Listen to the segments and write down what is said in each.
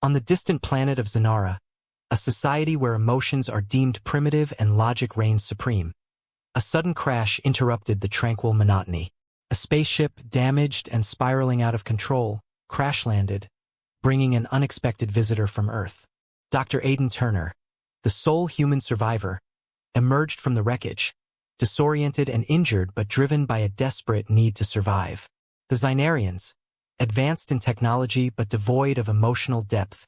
On the distant planet of Zanara, a society where emotions are deemed primitive and logic reigns supreme, a sudden crash interrupted the tranquil monotony. A spaceship, damaged and spiraling out of control, crash-landed, bringing an unexpected visitor from Earth. Dr. Aiden Turner, the sole human survivor, emerged from the wreckage, disoriented and injured but driven by a desperate need to survive. The Zanarians, advanced in technology but devoid of emotional depth,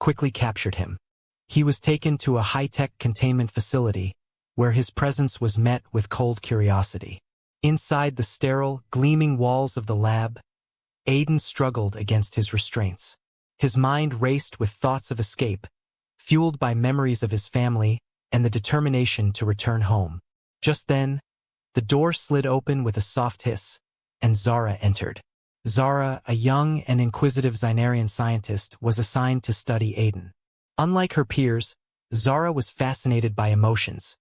quickly captured him. He was taken to a high-tech containment facility, where his presence was met with cold curiosity. Inside the sterile, gleaming walls of the lab, Aiden struggled against his restraints. His mind raced with thoughts of escape, fueled by memories of his family and the determination to return home. Just then, the door slid open with a soft hiss, and Zara entered. Zara, a young and inquisitive Zanarian scientist, was assigned to study Aiden. Unlike her peers, Zara was fascinated by emotions,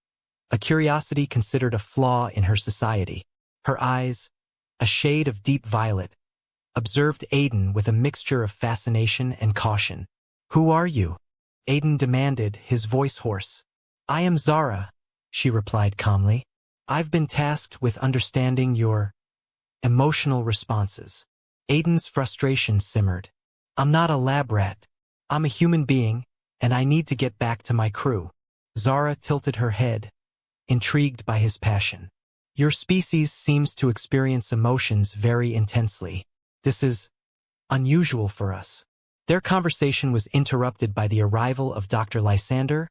a curiosity considered a flaw in her society. Her eyes, a shade of deep violet, observed Aiden with a mixture of fascination and caution. "Who are you?" Aiden demanded, his voice hoarse. "I am Zara," she replied calmly. "I've been tasked with understanding your emotional responses." Aiden's frustration simmered. "I'm not a lab rat. I'm a human being, and I need to get back to my crew." Zara tilted her head, intrigued by his passion. "Your species seems to experience emotions very intensely. This is unusual for us." Their conversation was interrupted by the arrival of Dr. Lysander,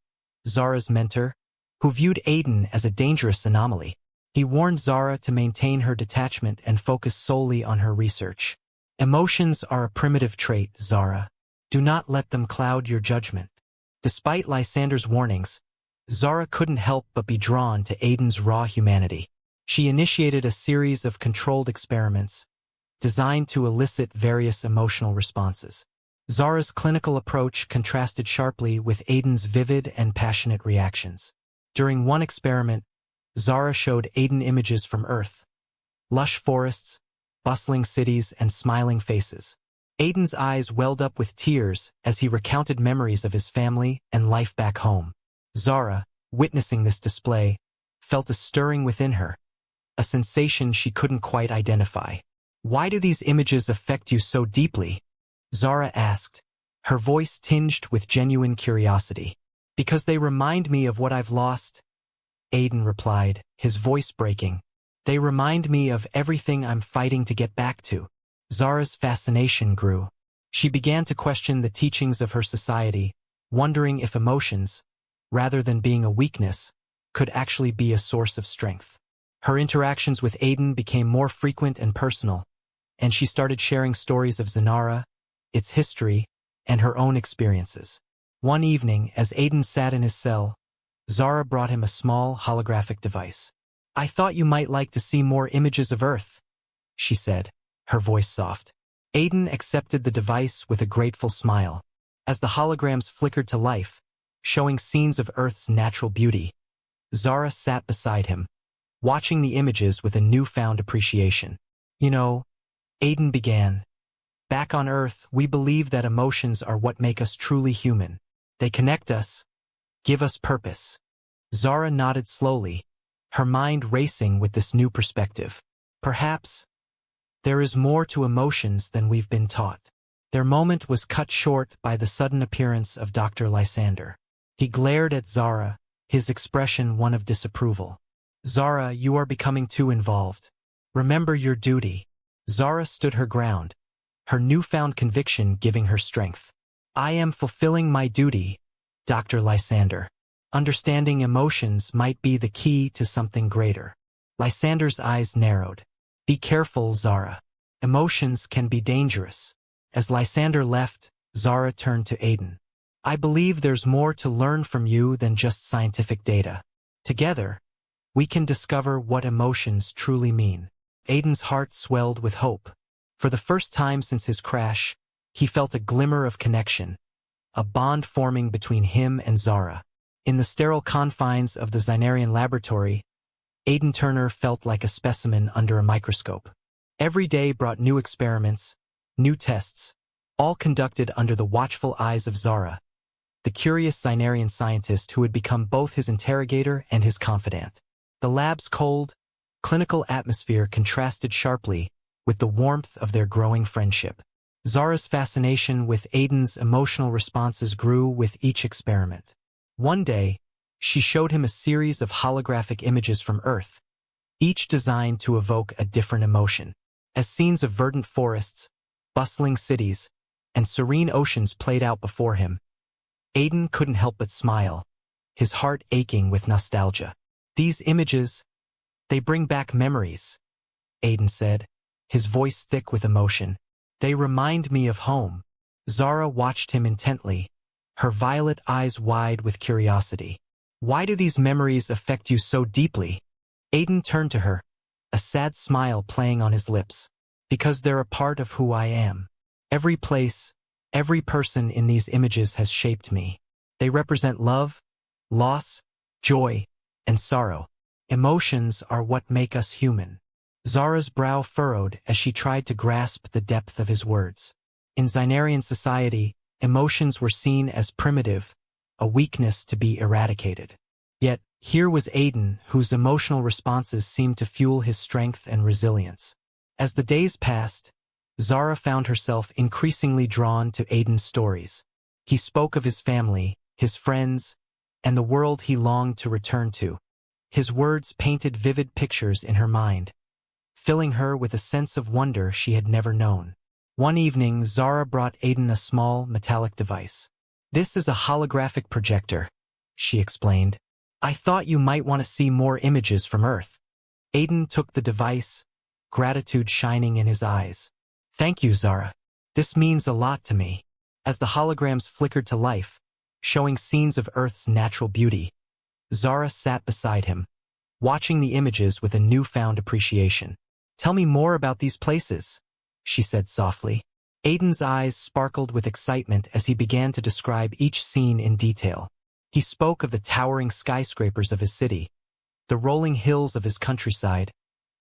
Zara's mentor, who viewed Aiden as a dangerous anomaly. He warned Zara to maintain her detachment and focus solely on her research. "Emotions are a primitive trait, Zara. Do not let them cloud your judgment." Despite Lysander's warnings, Zara couldn't help but be drawn to Aiden's raw humanity. She initiated a series of controlled experiments, designed to elicit various emotional responses. Zara's clinical approach contrasted sharply with Aiden's vivid and passionate reactions. During one experiment, Zara showed Aiden images from Earth: lush forests, bustling cities, and smiling faces. Aiden's eyes welled up with tears as he recounted memories of his family and life back home. Zara, witnessing this display, felt a stirring within her, a sensation she couldn't quite identify. "Why do these images affect you so deeply?" Zara asked, her voice tinged with genuine curiosity. "Because they remind me of what I've lost," Aiden replied, his voice breaking. "They remind me of everything I'm fighting to get back to." Zara's fascination grew. She began to question the teachings of her society, wondering if emotions, rather than being a weakness, could actually be a source of strength. Her interactions with Aiden became more frequent and personal, and she started sharing stories of Zanara, its history, and her own experiences. One evening, as Aiden sat in his cell, Zara brought him a small holographic device. "I thought you might like to see more images of Earth," she said, her voice soft. Aiden accepted the device with a grateful smile. As the holograms flickered to life, showing scenes of Earth's natural beauty, Zara sat beside him, watching the images with a newfound appreciation. "You know," Aiden began, "back on Earth, we believe that emotions are what make us truly human. They connect us, give us purpose." Zara nodded slowly, her mind racing with this new perspective. "Perhaps there is more to emotions than we've been taught." Their moment was cut short by the sudden appearance of Dr. Lysander. He glared at Zara, his expression one of disapproval. "Zara, you are becoming too involved. Remember your duty." Zara stood her ground, her newfound conviction giving her strength. "I am fulfilling my duty, Dr. Lysander. Understanding emotions might be the key to something greater." Lysander's eyes narrowed. "Be careful, Zara. Emotions can be dangerous." As Lysander left, Zara turned to Aiden. "I believe there's more to learn from you than just scientific data. Together, we can discover what emotions truly mean." Aiden's heart swelled with hope. For the first time since his crash, he felt a glimmer of connection, a bond forming between him and Zara. In the sterile confines of the Zanarian laboratory, Aiden Turner felt like a specimen under a microscope. Every day brought new experiments, new tests, all conducted under the watchful eyes of Zara, the curious Zanarian scientist who had become both his interrogator and his confidant. The lab's cold, clinical atmosphere contrasted sharply with the warmth of their growing friendship. Zara's fascination with Aiden's emotional responses grew with each experiment. One day, she showed him a series of holographic images from Earth, each designed to evoke a different emotion. As scenes of verdant forests, bustling cities, and serene oceans played out before him, Aiden couldn't help but smile, his heart aching with nostalgia. "These images, they bring back memories," Aiden said, his voice thick with emotion. "They remind me of home." Zara watched him intently, her violet eyes wide with curiosity. "Why do these memories affect you so deeply?" Aiden turned to her, a sad smile playing on his lips. "Because they're a part of who I am. Every place, every person in these images has shaped me. They represent love, loss, joy, and sorrow. Emotions are what make us human." Zara's brow furrowed as she tried to grasp the depth of his words. In Zanarian society, emotions were seen as primitive, a weakness to be eradicated. Yet, here was Aiden, whose emotional responses seemed to fuel his strength and resilience. As the days passed, Zara found herself increasingly drawn to Aiden's stories. He spoke of his family, his friends, and the world he longed to return to. His words painted vivid pictures in her mind, filling her with a sense of wonder she had never known. One evening, Zara brought Aiden a small, metallic device. "This is a holographic projector," she explained. "I thought you might want to see more images from Earth." Aiden took the device, gratitude shining in his eyes. "Thank you, Zara. This means a lot to me." As the holograms flickered to life, showing scenes of Earth's natural beauty, Zara sat beside him, watching the images with a newfound appreciation. "Tell me more about these places," she said softly. Aiden's eyes sparkled with excitement as he began to describe each scene in detail. He spoke of the towering skyscrapers of his city, the rolling hills of his countryside,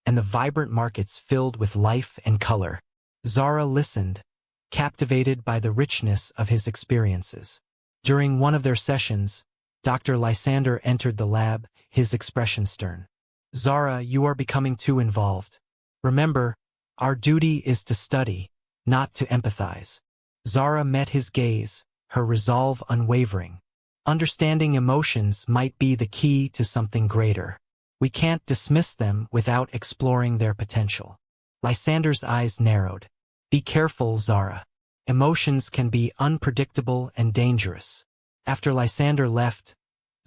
and the vibrant markets filled with life and color. Zara listened, captivated by the richness of his experiences. During one of their sessions, Dr. Lysander entered the lab, his expression stern. "Zara, you are becoming too involved. Remember, our duty is to study, not to empathize." Zara met his gaze, her resolve unwavering. "Understanding emotions might be the key to something greater. We can't dismiss them without exploring their potential." Lysander's eyes narrowed. "Be careful, Zara. Emotions can be unpredictable and dangerous." After Lysander left,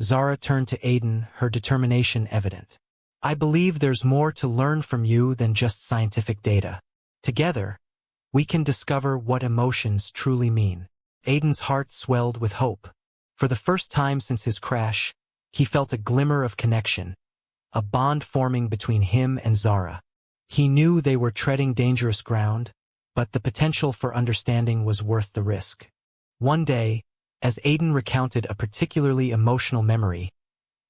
Zara turned to Aiden, her determination evident. "I believe there's more to learn from you than just scientific data. Together, we can discover what emotions truly mean." Aiden's heart swelled with hope. For the first time since his crash, he felt a glimmer of connection, a bond forming between him and Zara. He knew they were treading dangerous ground, but the potential for understanding was worth the risk. One day, as Aiden recounted a particularly emotional memory,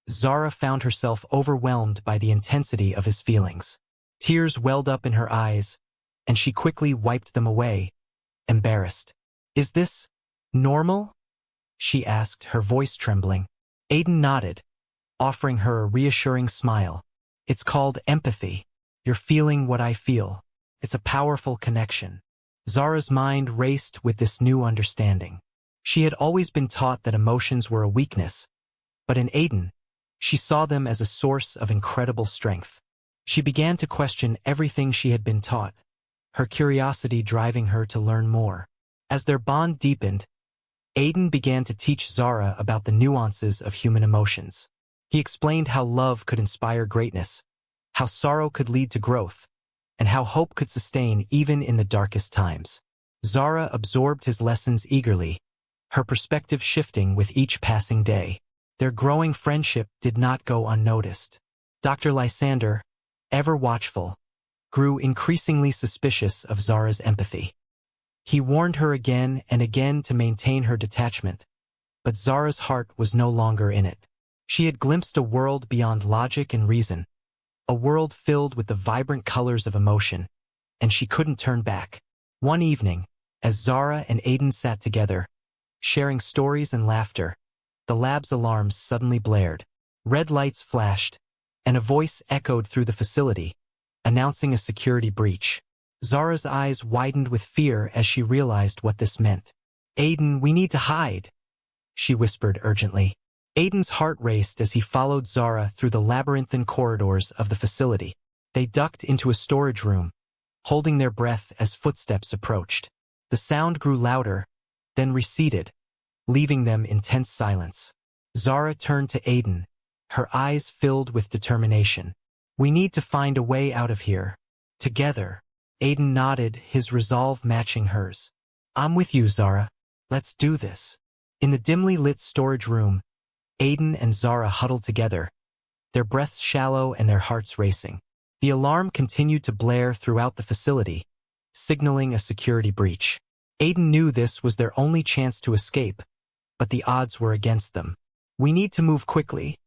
Zara found herself overwhelmed by the intensity of his feelings. Tears welled up in her eyes, and she quickly wiped them away, embarrassed. "Is this normal?" she asked, her voice trembling. Aiden nodded, offering her a reassuring smile. "It's called empathy. You're feeling what I feel. It's a powerful connection." Zara's mind raced with this new understanding. She had always been taught that emotions were a weakness, but in Aiden, she saw them as a source of incredible strength. She began to question everything she had been taught, her curiosity driving her to learn more. As their bond deepened, Aiden began to teach Zara about the nuances of human emotions. He explained how love could inspire greatness, how sorrow could lead to growth, and how hope could sustain even in the darkest times. Zara absorbed his lessons eagerly, her perspective shifting with each passing day. Their growing friendship did not go unnoticed. Dr. Lysander, ever watchful, grew increasingly suspicious of Zara's empathy. He warned her again and again to maintain her detachment, but Zara's heart was no longer in it. She had glimpsed a world beyond logic and reason, a world filled with the vibrant colors of emotion, and she couldn't turn back. One evening, As Zara and Aiden sat together, sharing stories and laughter, the lab's alarms suddenly blared. Red lights flashed, and a voice echoed through the facility, announcing a security breach. Zara's eyes widened with fear as she realized what this meant. "Aiden, we need to hide," she whispered urgently. Aiden's heart raced as he followed Zara through the labyrinthine corridors of the facility. They ducked into a storage room, holding their breath as footsteps approached. The sound grew louder, then receded, leaving them in tense silence. Zara turned to Aiden, her eyes filled with determination. "We need to find a way out of here. Together." Aiden nodded, his resolve matching hers. "I'm with you, Zara. Let's do this." In the dimly lit storage room, Aiden and Zara huddled together, their breaths shallow and their hearts racing. The alarm continued to blare throughout the facility, signaling a security breach. Aiden knew this was their only chance to escape, but the odds were against them. "We need to move quickly,"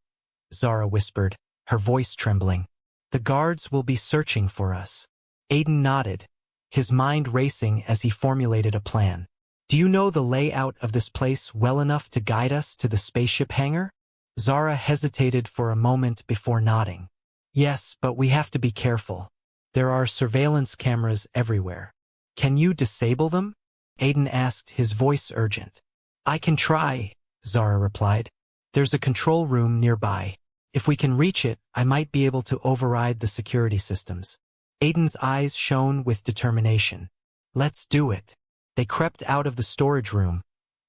Zara whispered, her voice trembling. "The guards will be searching for us." Aiden nodded, his mind racing as he formulated a plan. "Do you know the layout of this place well enough to guide us to the spaceship hangar?" Zara hesitated for a moment before nodding. "Yes, but we have to be careful. There are surveillance cameras everywhere." "Can you disable them?" Aiden asked, his voice urgent. "I can try," Zara replied. "There's a control room nearby. If we can reach it, I might be able to override the security systems." Aiden's eyes shone with determination. "Let's do it." They crept out of the storage room,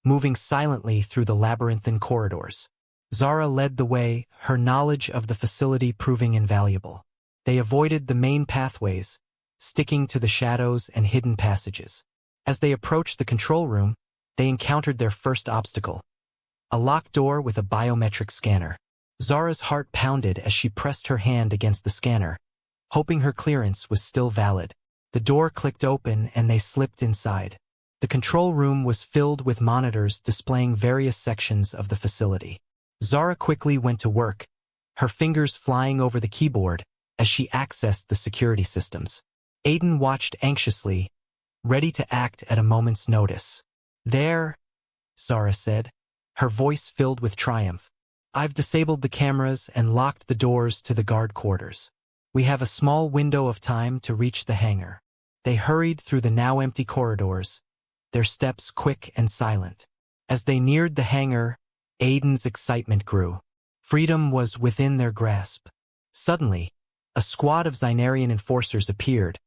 moving silently through the labyrinthine corridors. Zara led the way, her knowledge of the facility proving invaluable. They avoided the main pathways, sticking to the shadows and hidden passages. As they approached the control room, they encountered their first obstacle, a locked door with a biometric scanner. Zara's heart pounded as she pressed her hand against the scanner, hoping her clearance was still valid. The door clicked open and they slipped inside. The control room was filled with monitors displaying various sections of the facility. Zara quickly went to work, her fingers flying over the keyboard as she accessed the security systems. Aiden watched anxiously, ready to act at a moment's notice. "There," Zara said, her voice filled with triumph. "I've disabled the cameras and locked the doors to the guard quarters. We have a small window of time to reach the hangar." They hurried through the now empty corridors, their steps quick and silent. As they neared the hangar, Aiden's excitement grew. Freedom was within their grasp. Suddenly, a squad of Zanarian enforcers appeared,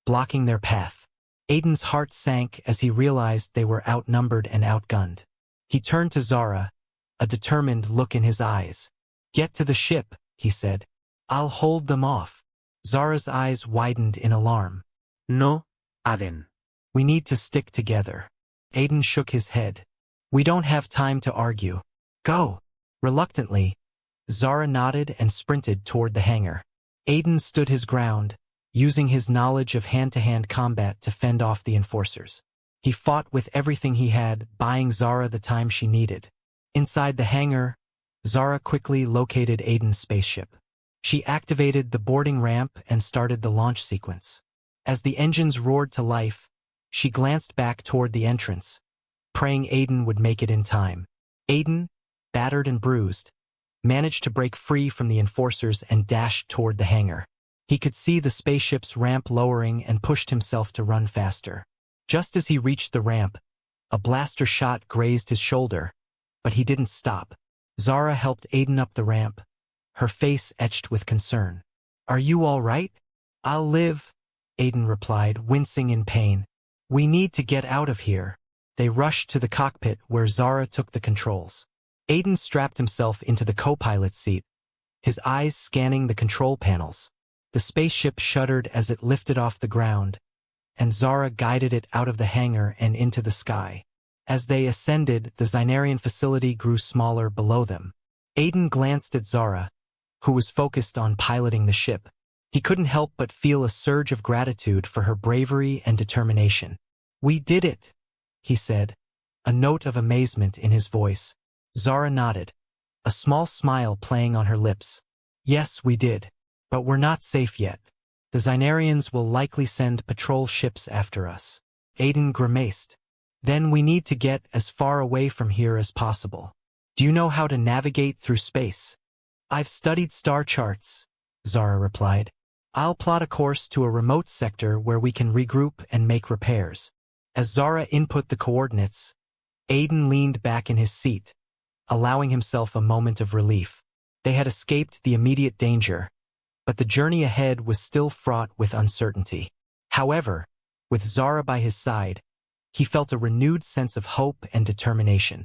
blocking their path. Aiden's heart sank as he realized they were outnumbered and outgunned. He turned to Zara, a determined look in his eyes. "Get to the ship," he said. "I'll hold them off." Zara's eyes widened in alarm. No, Aiden. "We need to stick together." Aiden shook his head. "We don't have time to argue. Go." Reluctantly, Zara nodded and sprinted toward the hangar. Aiden stood his ground, using his knowledge of hand-to-hand combat to fend off the enforcers. He fought with everything he had, buying Zara the time she needed. Inside the hangar, Zara quickly located Aiden's spaceship. She activated the boarding ramp and started the launch sequence. As the engines roared to life, she glanced back toward the entrance, praying Aiden would make it in time. Aiden, battered and bruised, managed to break free from the enforcers and dashed toward the hangar. He could see the spaceship's ramp lowering and pushed himself to run faster. Just as he reached the ramp, a blaster shot grazed his shoulder, but he didn't stop. Zara helped Aiden up the ramp, her face etched with concern. "Are you all right?" "I'll live," Aiden replied, wincing in pain. "We need to get out of here." They rushed to the cockpit where Zara took the controls. Aiden strapped himself into the co-pilot seat, his eyes scanning the control panels. The spaceship shuddered as it lifted off the ground, and Zara guided it out of the hangar and into the sky. As they ascended, the Zanarian facility grew smaller below them. Aiden glanced at Zara, who was focused on piloting the ship. He couldn't help but feel a surge of gratitude for her bravery and determination. "We did it," he said, a note of amazement in his voice. Zara nodded, a small smile playing on her lips. "Yes, we did. But we're not safe yet. The Zanarians will likely send patrol ships after us." Aiden grimaced. Then we need to get as far away from here as possible. Do you know how to navigate through space? I've studied star charts, Zara replied. I'll plot a course to a remote sector where we can regroup and make repairs. As Zara input the coordinates, Aiden leaned back in his seat, allowing himself a moment of relief. They had escaped the immediate danger, but the journey ahead was still fraught with uncertainty. However, with Zara by his side, he felt a renewed sense of hope and determination.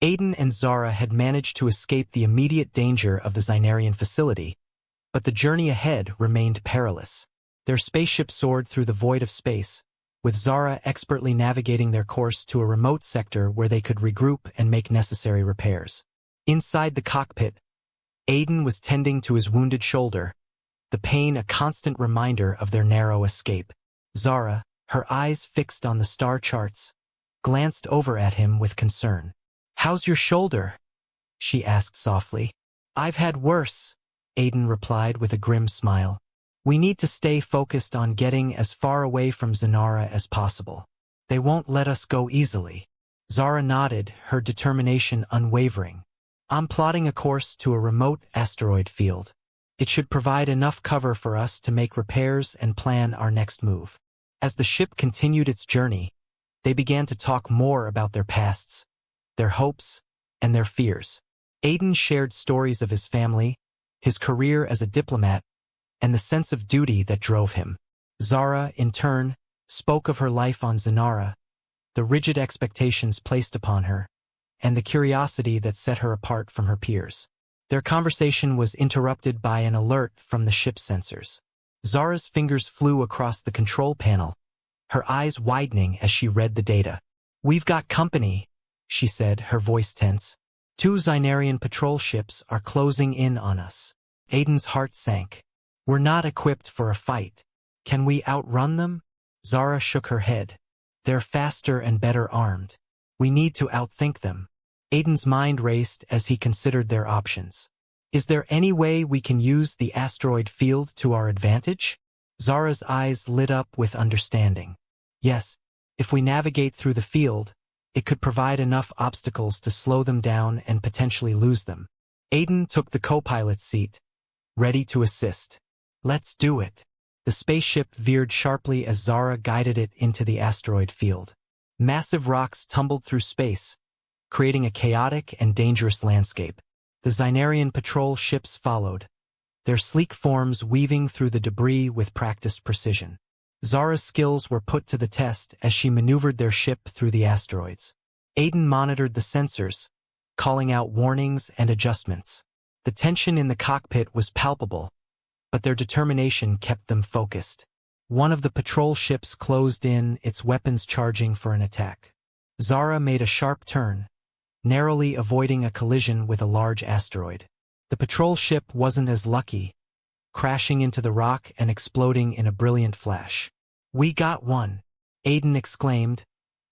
Aiden and Zara had managed to escape the immediate danger of the Zanarian facility, but the journey ahead remained perilous. Their spaceship soared through the void of space, with Zara expertly navigating their course to a remote sector where they could regroup and make necessary repairs. Inside the cockpit, Aiden was tending to his wounded shoulder, the pain a constant reminder of their narrow escape. Zara, her eyes fixed on the star charts, glanced over at him with concern. "How's your shoulder?" she asked softly. "I've had worse," Aiden replied with a grim smile. "We need to stay focused on getting as far away from Zanara as possible. They won't let us go easily." Zara nodded, her determination unwavering. "I'm plotting a course to a remote asteroid field. It should provide enough cover for us to make repairs and plan our next move." As the ship continued its journey, they began to talk more about their pasts, their hopes, and their fears. Aiden shared stories of his family, his career as a diplomat, and the sense of duty that drove him. Zara, in turn, spoke of her life on Zanara, the rigid expectations placed upon her, and the curiosity that set her apart from her peers. Their conversation was interrupted by an alert from the ship's sensors. Zara's fingers flew across the control panel, her eyes widening as she read the data. "We've got company," she said, her voice tense. "2 Zanarian patrol ships are closing in on us." Aiden's heart sank. "We're not equipped for a fight. Can we outrun them?" Zara shook her head. "They're faster and better armed. We need to outthink them." Aiden's mind raced as he considered their options. "Is there any way we can use the asteroid field to our advantage?" Zara's eyes lit up with understanding. "Yes, if we navigate through the field, it could provide enough obstacles to slow them down and potentially lose them." Aiden took the co-pilot's seat, ready to assist. "Let's do it." The spaceship veered sharply as Zara guided it into the asteroid field. Massive rocks tumbled through space, creating a chaotic and dangerous landscape. The Zanarian patrol ships followed, their sleek forms weaving through the debris with practiced precision. Zara's skills were put to the test as she maneuvered their ship through the asteroids. Aiden monitored the sensors, calling out warnings and adjustments. The tension in the cockpit was palpable, but their determination kept them focused. One of the patrol ships closed in, its weapons charging for an attack. Zara made a sharp turn, narrowly avoiding a collision with a large asteroid. The patrol ship wasn't as lucky, crashing into the rock and exploding in a brilliant flash. "We got one," Aiden exclaimed,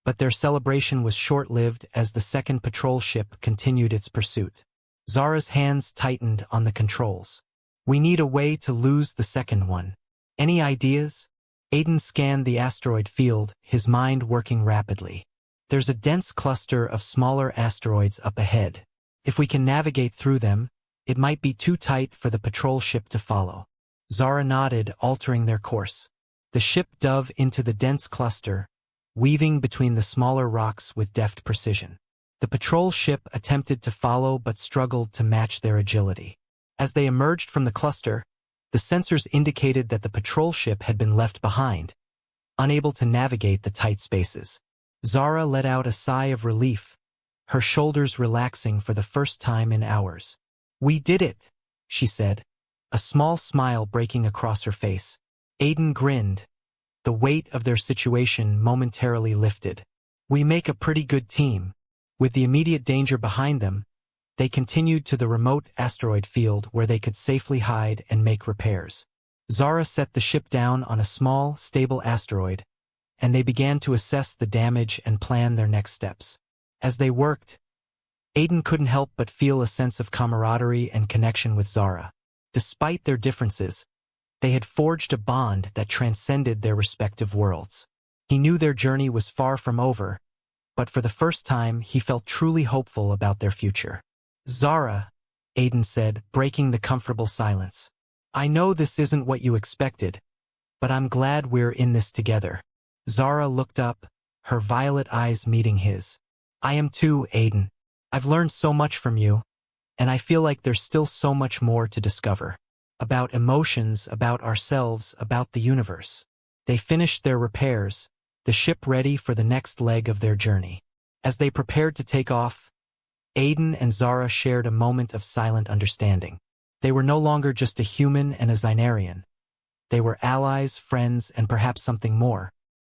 but their celebration was short-lived as the second patrol ship continued its pursuit. Zara's hands tightened on the controls. "We need a way to lose the second one. Any ideas?" Aiden scanned the asteroid field, his mind working rapidly. "There's a dense cluster of smaller asteroids up ahead. If we can navigate through them, it might be too tight for the patrol ship to follow." Zara nodded, altering their course. The ship dove into the dense cluster, weaving between the smaller rocks with deft precision. The patrol ship attempted to follow but struggled to match their agility. As they emerged from the cluster, the sensors indicated that the patrol ship had been left behind, unable to navigate the tight spaces. Zara let out a sigh of relief, her shoulders relaxing for the first time in hours. "We did it," she said, a small smile breaking across her face. Aiden grinned, the weight of their situation momentarily lifted. "We make a pretty good team." With the immediate danger behind them, they continued to the remote asteroid field where they could safely hide and make repairs. Zara set the ship down on a small, stable asteroid, and they began to assess the damage and plan their next steps. As they worked, Aiden couldn't help but feel a sense of camaraderie and connection with Zara. Despite their differences, they had forged a bond that transcended their respective worlds. He knew their journey was far from over, but for the first time he felt truly hopeful about their future. Zara, Aiden said, breaking the comfortable silence. I know this isn't what you expected, but I'm glad we're in this together. Zara looked up, her violet eyes meeting his. I am too, Aiden. I've learned so much from you, and I feel like there's still so much more to discover. About emotions, about ourselves, about the universe. They finished their repairs, the ship ready for the next leg of their journey. As they prepared to take off, Aiden and Zara shared a moment of silent understanding. They were no longer just a human and a Zanarian. They were allies, friends, and perhaps something more.